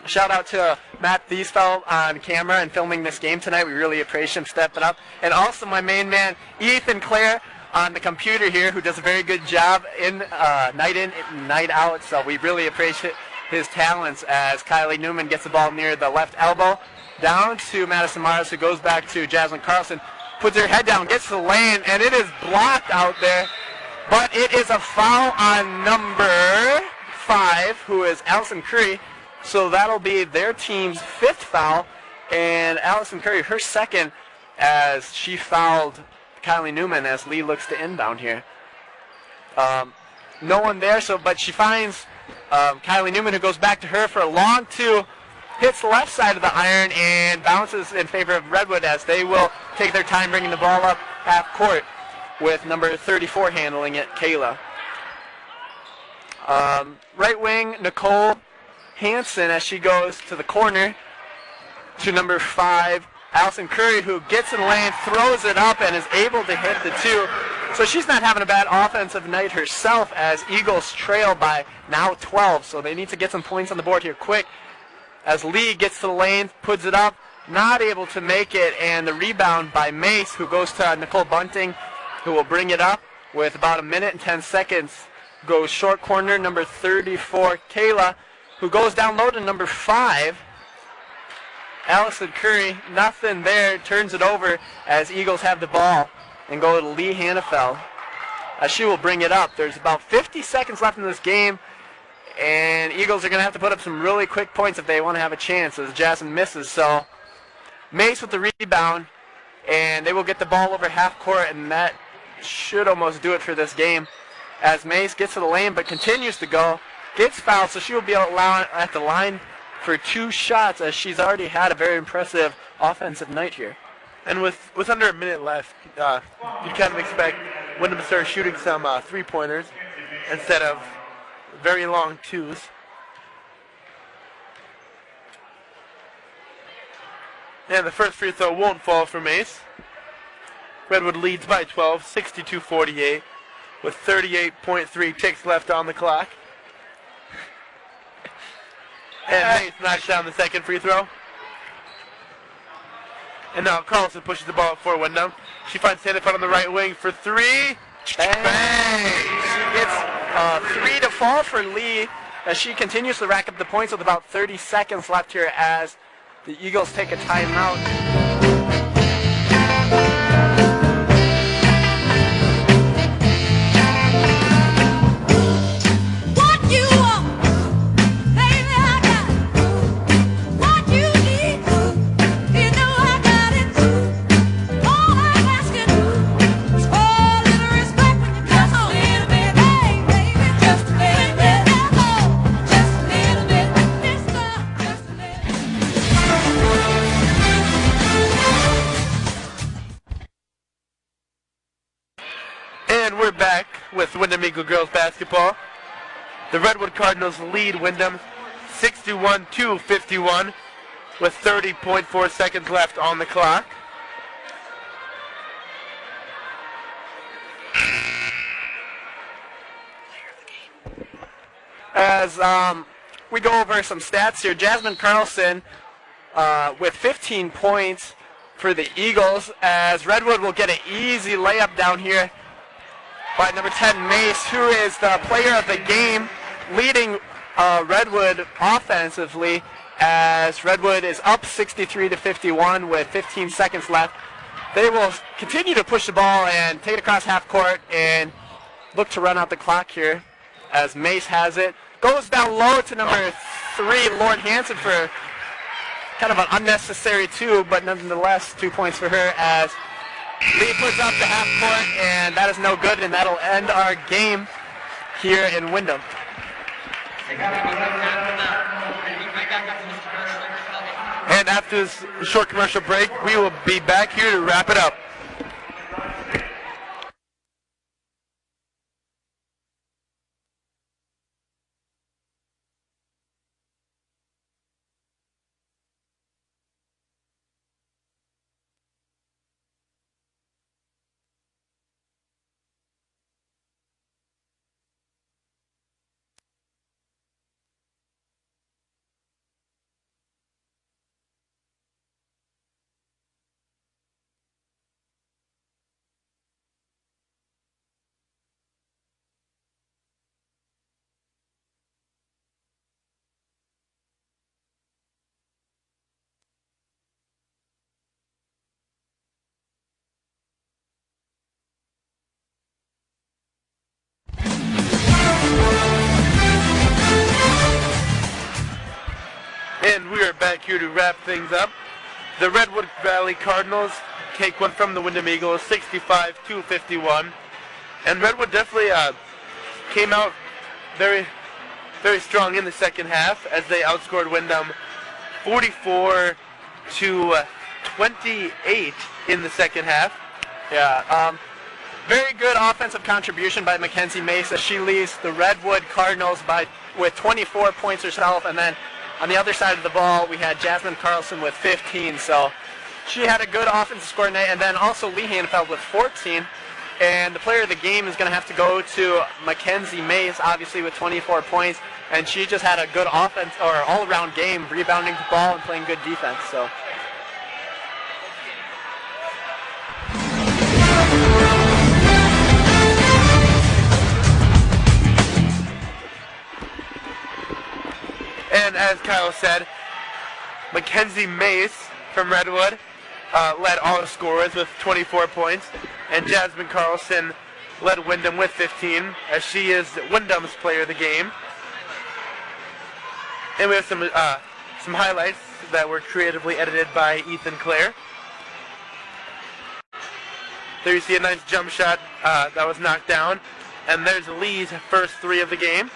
Speaker 2: Shout out to Matt Thiesfeld on camera and filming this game tonight. We really appreciate him stepping up. And also my main man, Ethan Clare, on the computer here, who does a very good job night in, night out. So we really appreciate his talents as Kylie Newman gets the ball near the left elbow. Down to Madison Mars, who goes back to Jasmine Carlson, puts her head down, gets to the lane, and it is blocked out there. But it is a foul on number 5, who is Allison Curry. So that'll be their team's 5th foul, and Allison Curry, her second, as she fouled Kylie Newman as Lee looks to inbound here. No one there, but she finds Kylie Newman, who goes back to her for a long two, hits the left side of the iron and bounces in favor of Redwood as they will take their time bringing the ball up half court with number 34 handling it, Kayla. Right wing, Nicole Hansen, as she goes to the corner to number 5, Allison Curry, who gets in the lane, throws it up, and is able to hit the two. So she's not having a bad offensive night herself as Eagles trail by now 12. So they need to get some points on the board here quick. As Lee gets to the lane, puts it up, not able to make it, and the rebound by Mace, who goes to Nicole Bunting, who will bring it up with about a minute and 10 seconds. Goes short corner, number 34, Kayla, who goes down low to number 5. Allison Curry, nothing there, turns it over as Eagles have the ball and go to Lee Hannafel. As she will bring it up. There's about 50 seconds left in this game, and Eagles are going to have to put up some really quick points if they want to have a chance as Jasmine misses. So Mace with the rebound, and they will get the ball over half court, and that should almost do it for this game. As Mace gets to the lane but continues to go, gets fouled, so she will be allowed at the line for 2 shots as she's already had a very impressive offensive night here.
Speaker 1: And with under a minute left, you kind of expect Windom to start shooting some three-pointers instead of very long twos. And the first free throw won't fall for Mace. Redwood leads by 12, 62-48, with 38.3 ticks left on the clock. And Mace knocks down the second free throw. And now Carlson pushes the ball up for Windom. She finds Hannaford on the right wing for 3.
Speaker 2: Bang! She gets 3 to fall for Lee as she continues to rack up the points with about 30 seconds left here as the Eagles take a timeout.
Speaker 1: We're back with Windom Eagle girls basketball. The Redwood Cardinals lead Windom 61-51 with 30.4 seconds left on the clock.
Speaker 2: As we go over some stats here, Jasmine Carlson with 15 points for the Eagles, as Redwood will get an easy layup down here by number 10, Mace, who is the player of the game, leading Redwood offensively, as Redwood is up 63-51 with 15 seconds left. They will continue to push the ball and take it across half court and look to run out the clock here as Mace has it. Goes down low to number 3, Lauren Hansen, for kind of an unnecessary 2, but nonetheless 2 points for her as Lee puts up the half court, and that is no good, and that'll end our game here in Windom.
Speaker 1: And after this short commercial break, we will be back here to wrap it up. And we are back here to wrap things up. The Redwood Valley Cardinals take one from the Windom Eagles, 65-51. And Redwood definitely came out very, very strong in the second half as they outscored Windom 44-28 in the second half.
Speaker 2: Yeah, very good offensive contribution by Mackenzie Mace as she leads the Redwood Cardinals with 24 points herself, and then on the other side of the ball we had Jasmine Carlson with 15. So she had a good offensive score night, and then also Lee Hanfeld with 14. And the player of the game is going to have to go to Mackenzie Mace, obviously with 24 points, and she just had a good offense or all-around game, rebounding the ball and playing good defense. So.
Speaker 1: And as Kyle said, Mackenzie Mace from Redwood led all the scorers with 24 points, and Jasmine Carlson led Windom with 15, as she is Windom's player of the game. And we have some highlights that were creatively edited by Ethan Clare. There you see a nice jump shot that was knocked down, and there's Lee's first three of the game.